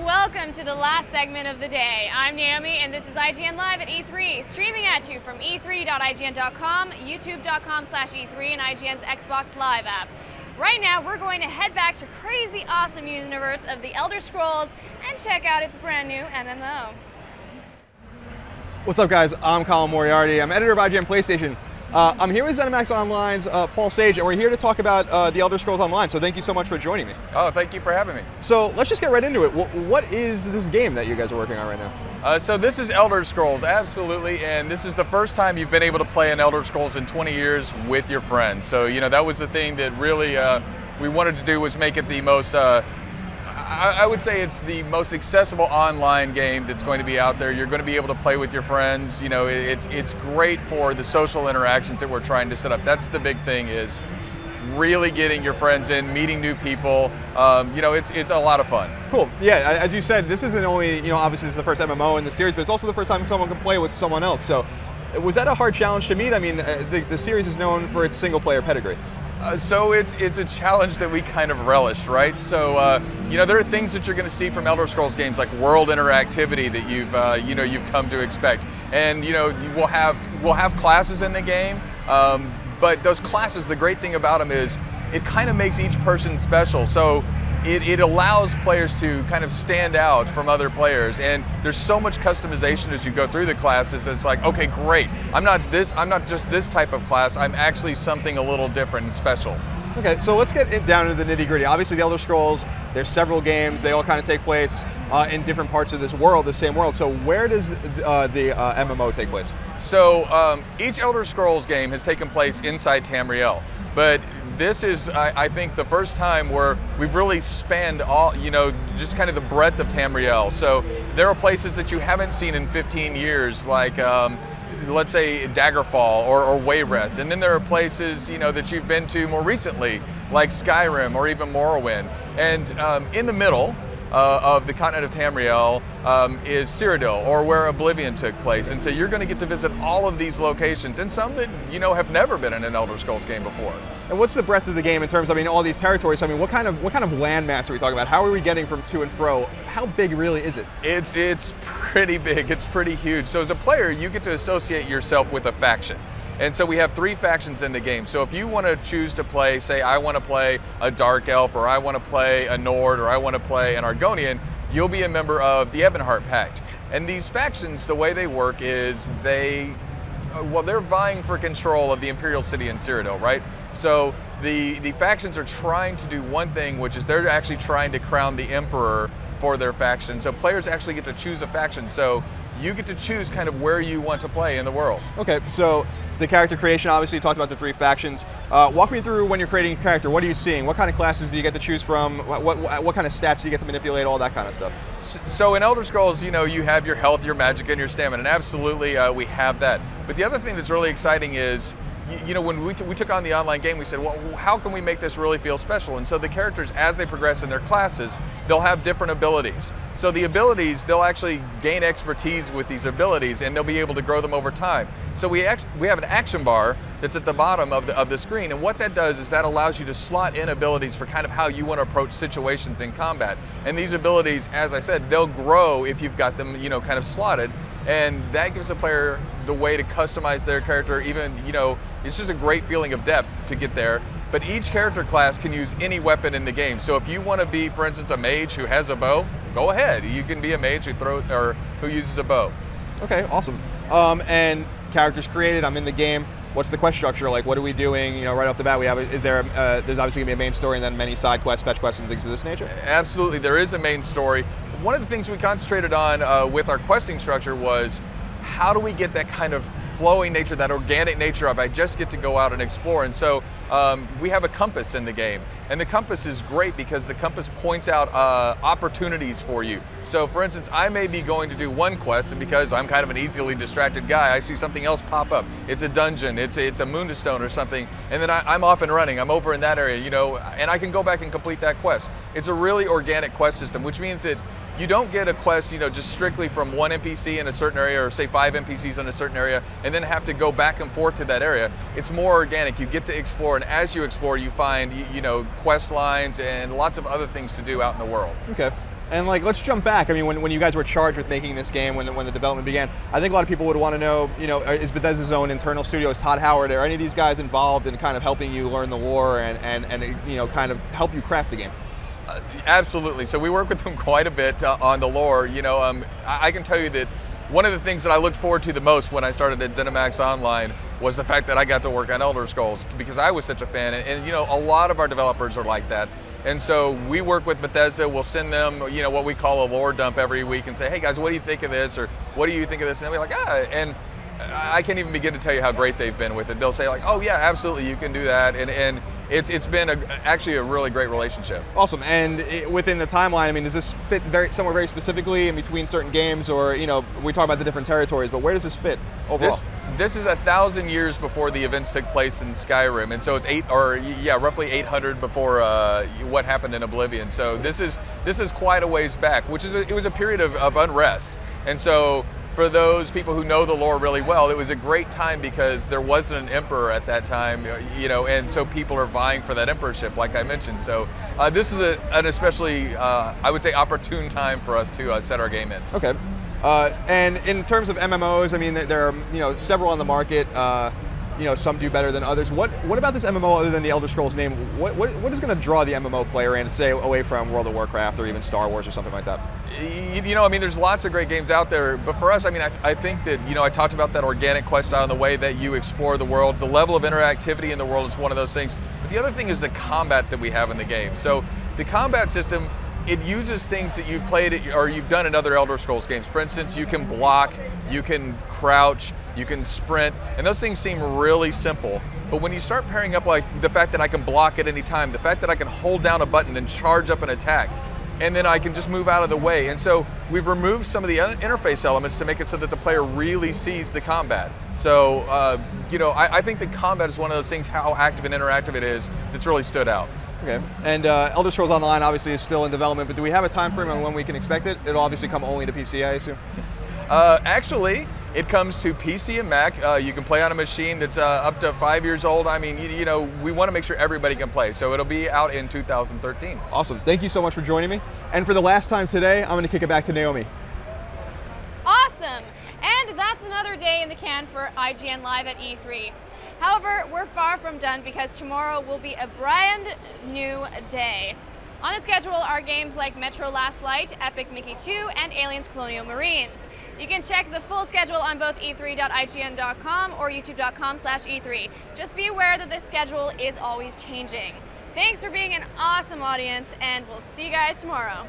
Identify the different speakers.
Speaker 1: welcome to the last segment of the day. I'm Naomi, and this is IGN Live at E3, streaming at you from e3.ign.com, youtube.com/E3, and IGN's Xbox Live app. Right now, we're going to head back to crazy awesome universe of the Elder Scrolls and check out its brand new MMO.
Speaker 2: What's up, guys? I'm Colin Moriarty. I'm editor of IGN PlayStation. I'm here with ZeniMax Online's Paul Sage, and we're here to talk about the Elder Scrolls Online, so thank you so much for joining me.
Speaker 3: Oh, thank you for having me.
Speaker 2: So let's just get right into it. What is this game that you guys are working on right now?
Speaker 3: So this is Elder Scrolls, absolutely, and this is the first time you've been able to play an Elder Scrolls in 20 years with your friends. So, you know, that was the thing that really we wanted to do, was make it the most, I would say it's the most accessible online game that's going to be out there. You're going to be able to play with your friends. You know, it's great for the social interactions that we're trying to set up. That's the big thing, is really getting your friends in, meeting new people. You know, it's a lot of fun.
Speaker 2: Cool. Yeah, as you said, this isn't only, you know, obviously this is the first MMO in the series, but it's also the first time someone can play with someone else. So was that a hard challenge to meet? I mean, the series is known for its single-player pedigree.
Speaker 3: So it's a challenge that we kind of relish, right? So you know, there are things that you're going to see from Elder Scrolls games, like world interactivity, that you've come to expect, and you know, we'll have classes in the game, but those classes, the great thing about them is it kind of makes each person special. So it allows players to kind of stand out from other players, and there's so much customization as you go through the classes. It's like, okay, great, I'm not just this type of class, I'm actually something a little different and special.
Speaker 2: Okay, so let's get down to the nitty-gritty. Obviously, the Elder Scrolls, there's several games, they all kind of take place in different parts of this world, the same world. So where does the MMO take place?
Speaker 3: So each Elder Scrolls game has taken place inside Tamriel, but this is, I think, the first time where we've really spanned all, you know, just kind of the breadth of Tamriel. So there are places that you haven't seen in 15 years, like, let's say, Daggerfall or Wayrest. And then there are places, you know, that you've been to more recently, like Skyrim or even Morrowind. And in the middle of the continent of Tamriel is Cyrodiil, or where Oblivion took place. And so you're going to get to visit all of these locations, and some that, you know, have never been in an Elder Scrolls game before.
Speaker 2: And what's the breadth of the game in terms of, I mean, all these territories? I mean, what kind of landmass are we talking about? How are we getting from to and fro? How big really is it?
Speaker 3: It's pretty big. It's pretty huge. So as a player, you get to associate yourself with a faction. And so we have 3 factions in the game. So if you want to choose to play, say, I want to play a Dark Elf, or I want to play a Nord, or I want to play an Argonian, you'll be a member of the Ebonheart Pact. And these factions, the way they work is they're vying for control of the Imperial City in Cyrodiil, right? So the factions are trying to do one thing, which is they're actually trying to crown the Emperor for their faction. So players actually get to choose a faction. So you get to choose kind of where you want to play in the world.
Speaker 2: Okay, so the character creation, obviously you talked about the 3 factions. Walk me through when you're creating a character. What are you seeing? What kind of classes do you get to choose from? What kind of stats do you get to manipulate? All that kind of stuff.
Speaker 3: So in Elder Scrolls, you know, you have your health, your magic, and your stamina, and absolutely we have that. But the other thing that's really exciting is, you know, when we took on the online game, we said, well, how can we make this really feel special? And so the characters, as they progress in their classes, they'll have different abilities. So the abilities, they'll actually gain expertise with these abilities, and they'll be able to grow them over time. So we have an action bar that's at the bottom of the screen, and what that does is that allows you to slot in abilities for kind of how you want to approach situations in combat. And these abilities, as I said, they'll grow if you've got them, you know, kind of slotted, and that gives a player the way to customize their character. Even, you know, it's just a great feeling of depth to get there. But each character class can use any weapon in the game. So if you want to be, for instance, a mage who has a bow, go ahead. You can be a mage who uses a bow.
Speaker 2: Okay, awesome. And characters created. I'm in the game. What's the quest structure like? What are we doing? You know, right off the bat, there's obviously gonna be a main story and then many side quests, fetch quests, and things of this nature?
Speaker 3: Absolutely, there is a main story. One of the things we concentrated on with our questing structure was, how do we get that kind of flowing nature, that organic nature of I just get to go out and explore? And so we have a compass in the game, and the compass is great because the compass points out opportunities for you. So for instance, I may be going to do one quest, and because I'm kind of an easily distracted guy, I see something else pop up. It's a dungeon, it's a moonstone or something, and then I'm off and running. I'm over in that area, you know, and I can go back and complete that quest. It's a really organic quest system, which means that you don't get a quest, you know, just strictly from one NPC in a certain area, or say 5 NPCs in a certain area, and then have to go back and forth to that area. It's more organic. You get to explore, and as you explore, you find, you know, quest lines and lots of other things to do out in the world.
Speaker 2: Okay. And like, let's jump back. I mean, when you guys were charged with making this game, when the development began, I think a lot of people would want to know, is Bethesda's own internal studio, is Todd Howard, are any of these guys involved in kind of helping you learn the lore and kind of help you craft the game?
Speaker 3: Absolutely. So we work with them quite a bit on the lore. I can tell you that one of the things that I looked forward to the most when I started at ZeniMax Online was the fact that I got to work on Elder Scrolls, because I was such a fan, and a lot of our developers are like that. And so we work with Bethesda. We'll send them, what we call a lore dump every week, and say, hey guys, what do you think of this, or what do you think of this? And they'll be like, and I can't even begin to tell you how great they've been with it. They'll say like, oh yeah, absolutely, you can do that, and it's been actually a really great relationship.
Speaker 2: Awesome. And within the timeline, I mean, does this fit somewhere very specifically in between certain games, or we talk about the different territories, but where does this fit overall?
Speaker 3: This is 1,000 years before the events took place in Skyrim, and so it's roughly 800 before what happened in Oblivion. So this is quite a ways back, which it was a period of unrest, and so for those people who know the lore really well, it was a great time because there wasn't an emperor at that time, and so people are vying for that emperorship, like I mentioned. So this is an especially, I would say, opportune time for us to set our game in.
Speaker 2: Okay. And in terms of MMOs, I mean, there are several on the market. Some do better than others. What about this MMO other than the Elder Scrolls name? What is going to draw the MMO player in, say, away from World of Warcraft or even Star Wars or something like that?
Speaker 3: There's lots of great games out there, but for us, I think that, I talked about that organic quest style and the way that you explore the world. The level of interactivity in the world is one of those things. But the other thing is the combat that we have in the game. So the combat system, it uses things that you've played or you've done in other Elder Scrolls games. For instance, you can block, you can crouch, you can sprint, and those things seem really simple. But when you start pairing up like the fact that I can block at any time, the fact that I can hold down a button and charge up an attack, and then I can just move out of the way. And so we've removed some of the interface elements to make it so that the player really sees the combat. So, I think the combat is one of those things, how active and interactive it is, that's really stood out.
Speaker 2: Okay. And Elder Scrolls Online obviously is still in development, but do we have a time frame on when we can expect it? It'll obviously come only to PC, I assume?
Speaker 3: Actually, it comes to PC and Mac. You can play on a machine that's up to 5 years old. I mean, we want to make sure everybody can play. So it'll be out in 2013.
Speaker 2: Awesome. Thank you so much for joining me. And for the last time today, I'm going to kick it back to Naomi.
Speaker 1: Awesome. And that's another day in the can for IGN Live at E3. However, we're far from done because tomorrow will be a brand new day. On the schedule are games like Metro Last Light, Epic Mickey 2, and Aliens Colonial Marines. You can check the full schedule on both e3.ign.com or youtube.com/E3. Just be aware that the schedule is always changing. Thanks for being an awesome audience, and we'll see you guys tomorrow.